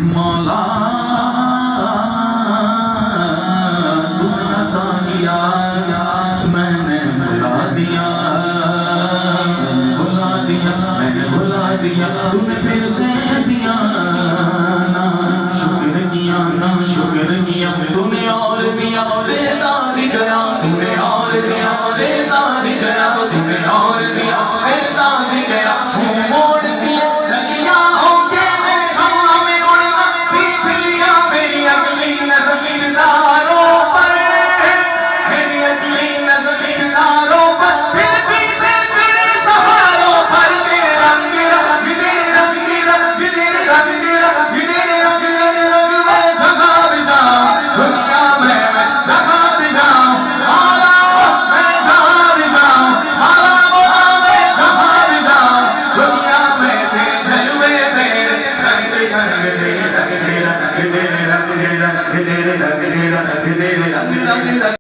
मौला तूने अता किया, मैंने भुला दिया, मैंने भुला दिया, तूने फिर से दिया ना शुक्र किया, ना शुक्र किया, तूने और दिया देता ही गया, तूने और दिया देता ही गया, तो तूने और दिया देता ही गया, मुंह मोड़ दिए लगिया होके मैंने हवा में उड़ना सीख लिया, मेरी अगली नज़र सितारों पर, मेरी अगली नज़र सितारों पर, फिर भी तेरे सहारों पर, तेरे रंग रंग तेरे रंग रंग तेरे रंग रंग तेरे रंग रंग रंग मैं जगह भी जाऊं दुनिया में, मैं जगह भी जाऊं आला, मैं जहाँ भी जाऊं आला बोला, मैं जहाँ भी जाऊं दुनिया में तेरे जलवे तेरे संग संग तेरे रंग तेरा तेरे रंग तेरा तेरे रंग तेरा तेरे रंग रंग